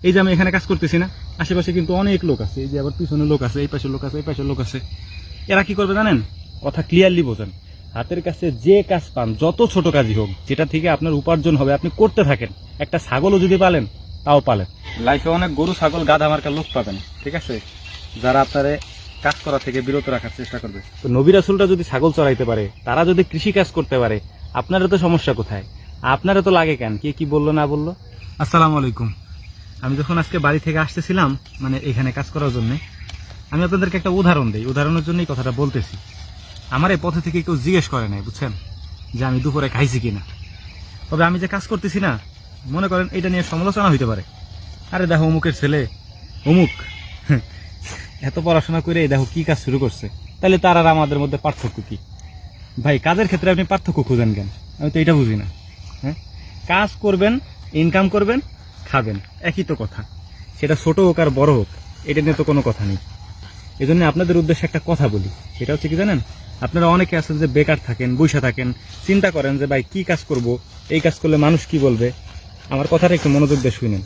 এই যে আমি এখানে কাজ করতেছি না, আশেপাশে কিন্তু অনেক লোক আছে, এই যে আবার পিছনে লোক আছে, এই পাশে লোক আছে, এই পাশে লোক আছে। এরা কি করবে জানেন? কথা ক্লিয়ারলি বোঝেন। হাতের কাছে যে কাজ পান, যত ছোট কাজই হোক, যেটা থেকে আপনার উপার্জন হবে, আপনি করতে থাকেন। একটা ছাগলও যদি পালেন, তাও পালেন। লাইফে অনেক গরু, ছাগল, গাধা মার্কার লোক পাবেন, ঠিক আছে, যারা আপনারে কাজ করা থেকে বিরত রাখার চেষ্টা করবে। তো নবী রাসূলরা যদি ছাগল চড়াইতে পারে, তারা যদি কৃষি কাজ করতে পারে, আপনারও তো সমস্যা কোথায়? আপনারও তো লাগে কেন? কে কি বললো না বললো? আসসালামু আলাইকুম। আমি যখন আজকে বাড়ি থেকে আসতেছিলাম, মানে এখানে কাজ করার জন্য, আমি আপনাদেরকে একটা উদাহরণ দিই, উদাহরণের জন্যই কথাটা বলতেছি। আমার এই পথে থেকে কেউ জিজ্ঞেস করে নাই, বুঝছেন, যে আমি দুপুরে খাইছি কিনা। তবে আমি যে কাজ করতেছি না, মনে করেন এটা নিয়ে সমালোচনা হইতে পারে। আরে দেখো অমুকের ছেলে, অমুক এত পড়াশোনা করে দেখো কি কাজ শুরু করছে। তাহলে তার আর আমাদের মধ্যে পার্থক্য কি? ভাই, কাজের ক্ষেত্রে আপনি পার্থক্য খুঁজেন কেন? আমি তো এটা বুঝি না। হ্যাঁ, কাজ করবেন, ইনকাম করবেন, খাবেন, একই তো কথা। সেটা ছোট হোক আর বড় হোক, এটা নিয়ে তো কোনো কথা নেই। এই জন্য আপনাদের উদ্দেশ্যে একটা কথা বলি, সেটা হচ্ছে কি জানেন, আপনারা অনেকে আছেন যে বেকার থাকেন, বসে থাকেন, চিন্তা করেন যে ভাই কি কাজ করব, এই কাজ করলে মানুষ কি বলবে। আমার কথাটা একটু মনোযোগ দিয়ে শুনেন।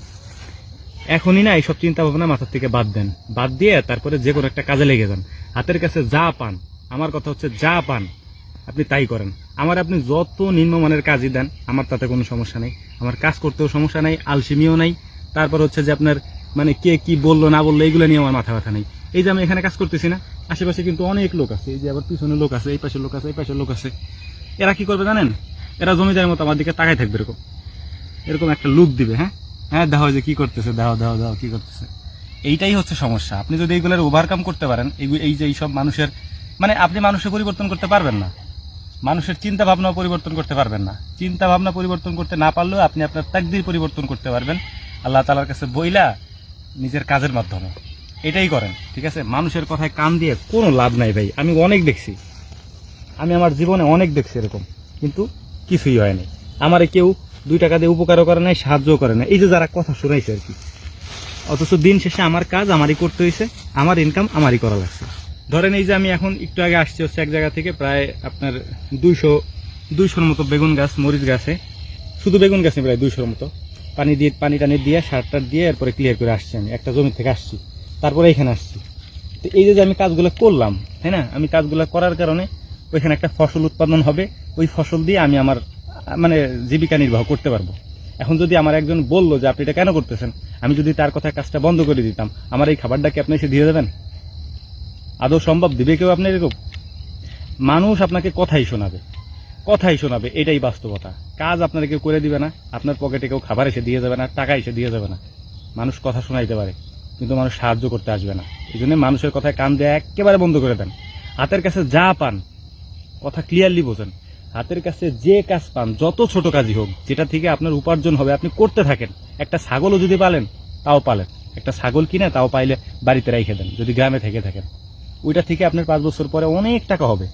এখনই না এইসব চিন্তা ভাবনা মাথার থেকে বাদ দেন, বাদ দিয়ে তারপরে যে কোনো একটা কাজে লেগে যান। হাতের কাছে যা পান, আমার কথা হচ্ছে যা পান আপনি তাই করেন। আমার আপনি যত নিম্নমানের কাজই দেন, আমার তাতে কোনো সমস্যা নেই। আমার কাজ করতেও সমস্যা নেই, আলসেমিও নাই। তারপর হচ্ছে যে আপনার মানে কে কি বললো না বললো এগুলো নিয়ে আমার মাথা ব্যথা নেই। এই যে আমি এখানে কাজ করতেছি না, আশেপাশে কিন্তু অনেক লোক আছে, এই যে আবার পিছনে লোক আছে, এই পাশে লোক আছে, এই পাশে লোক আছে। এরা কি করবে জানেন? এরা জমিদারের মতো আমার দিকে তাকাই থাকবে, এরকম এরকম একটা লুক দিবে। হ্যাঁ হ্যাঁ, দেখো যে কি করতেছে, দাও দাও দাও কি করতেছে। এইটাই হচ্ছে সমস্যা। আপনি যদি এইগুলোর ওভারকাম করতে পারেন, এই যে এইসব মানুষের, মানে আপনি মানুষের পরিবর্তন করতে পারবেন না, মানুষের চিন্তা ভাবনাও পরিবর্তন করতে পারবেন না। চিন্তা ভাবনা পরিবর্তন করতে না পারলেও আপনি আপনার তাকদীর পরিবর্তন করতে পারবেন আল্লাহ তাআলার কাছে বইলা, নিজের কাজের মাধ্যমে। এটাই করেন, ঠিক আছে? মানুষের কথায় কান দিয়ে কোনো লাভ নাই ভাই। আমি অনেক দেখছি, আমি আমার জীবনে অনেক দেখছি এরকম, কিন্তু কিছুই হয়নি। আমারে কেউ 2 টাকা দিয়ে উপকারও করে নাই, সাহায্যও করে না, এই যে যারা কথা শোনাইছে আর কি। অথচ দিন শেষে আমার কাজ আমারই করতে হয়েছে, আমার ইনকাম আমারই করা লাগছে। ধরেন এই যে আমি এখন একটু আগে আসছি হচ্ছে এক জায়গা থেকে, প্রায় আপনার 200-200-র মতো বেগুন গাছ, মরিচ গাছে, শুধু বেগুন গাছে প্রায় 200-র মতো পানি টানি দিয়ে, সার টার দিয়ে এরপরে ক্লিয়ার করে আসছি। আমি একটা জমি থেকে আসছি, তারপরে এখানে আসছি। তো এই যে আমি কাজগুলো করলাম, তাই না, আমি কাজগুলো করার কারণে ওইখানে একটা ফসল উৎপাদন হবে, ওই ফসল দিয়ে আমি আমার মানে জীবিকা নির্বাহ করতে পারবো। এখন যদি আমার একজন বললো যে আপনি এটা কেন করতেছেন, আমি যদি তার কথা কাজটা বন্ধ করে দিতাম, আমার এই খাবারটা কি আপনি এসে দিয়ে দেবেন? আদৌ সম্ভব? দিবে কেউ আপনি এরকম? মানুষ আপনাকে কথাই শোনাবে, এটাই বাস্তবতা। কাজ আপনারা কেউ করে দিবে না, আপনার পকেটে কেউ খাবার এসে দিয়ে যাবে না, টাকা এসে দিয়ে যাবে না। মানুষ কথা শোনাইতে পারে, কিন্তু মানুষ সাহায্য করতে আসবে না। এই জন্য মানুষের কথায় কান দেয়া একেবারে বন্ধ করে দেন। হাতের কাছে যা পান, কথা ক্লিয়ারলি বোঝেন, হাতের কাছে যে কাজ পান, যত ছোট কাজই হোক, যেটা থেকে আপনার উপার্জন হবে, আপনি করতে থাকেন। একটা ছাগলও যদি পালেন, তাও পালেন। একটা ছাগল কিনে তাও পাইলে বাড়িতে রেখে দেন, যদি গ্রামে থেকে থাকেন। ওইটা থেকে আপনার 5 বছর পরে অনেক টাকা হবে,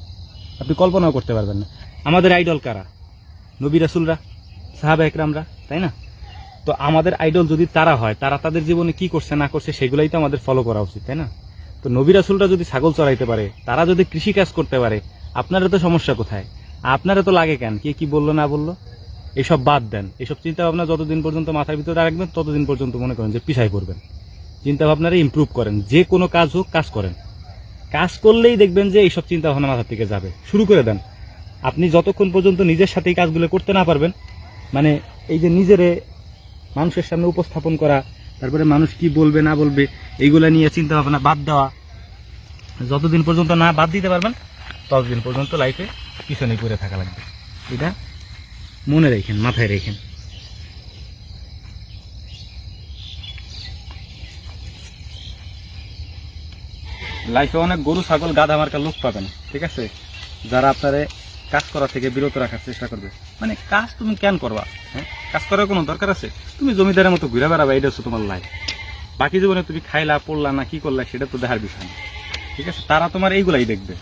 আপনি কল্পনাও করতে পারবেন না। আমাদের আইডল কারা? নবী রাসূলরা, সাহাবা একরামরা, তাই না? তো আমাদের আইডল যদি তারা হয়, তারা তাদের জীবনে কি করছে না করছে সেগুলাই তো আমাদের ফলো করা উচিত, তাই না? তো নবী রাসূলরা যদি ছাগল চড়াইতে পারে, তারা যদি কৃষি কাজ করতে পারে, আপনারা তো সমস্যা কোথায়? আপনারা তো লাগে কেন? কে কি বললো না বললো, এসব বাদ দেন। এসব চিন্তা ভাবনা যতদিন পর্যন্ত মাথার ভিতরে রাখবেন, ততদিন পর্যন্ত মনে করেন যে পিছায় পড়বেন। চিন্তা ভাবনারে ইমপ্রুভ করেন, যে কোনো কাজ হোক কাজ করেন। কাজ করলেই দেখবেন যে এইসব চিন্তা ভাবনা মাথা থেকে যাবে। শুরু করে দেন। আপনি যতক্ষণ পর্যন্ত নিজের সাথে এই কাজগুলো করতে না পারবেন, মানে এই যে নিজেরে মানুষের সামনে উপস্থাপন করা, তারপরে মানুষ কি বলবে না বলবে এইগুলা নিয়ে চিন্তা ভাবনা বাদ দেওয়া, যতদিন পর্যন্ত না বাদ দিতে পারবেন, ততদিন পর্যন্ত লাইফে পিছনে পড়ে থাকা লাগবে। এটা মনে রেখেন, মাথায় রেখেন। লাইফে অনেক গরু, ছাগল, গাধা মার্কার লোক পাবেন, ঠিক আছে, যারা আপনারে কাজ করা থেকে বিরত রাখার চেষ্টা করবে। মানে কাজ তুমি কেন করবা? হ্যাঁ, কাজ করার কোনো দরকার আছে? তুমি জমিদারের মতো ঘুরে বেড়াবা, এটা হচ্ছে তোমার লাইফ। বাকি জীবনে তুমি খাইলা পড়লা না কি করলা সেটা তো দেখার বিষয় না, ঠিক আছে? তারা তোমার এইগুলাই দেখবে,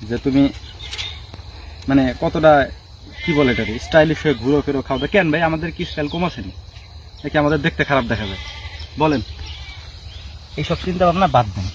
যে তুমি মানে কতটা কি বলে এটাকে স্টাইলিশ হয়ে ঘুরো ফেরো খাও। কেন ভাই, আমাদের কি স্টাইল কম আসেনি নাকি? আমাদের দেখতে খারাপ দেখা যায়? বলেন। এইসব চিন্তা ভাবনা বাদ দেন।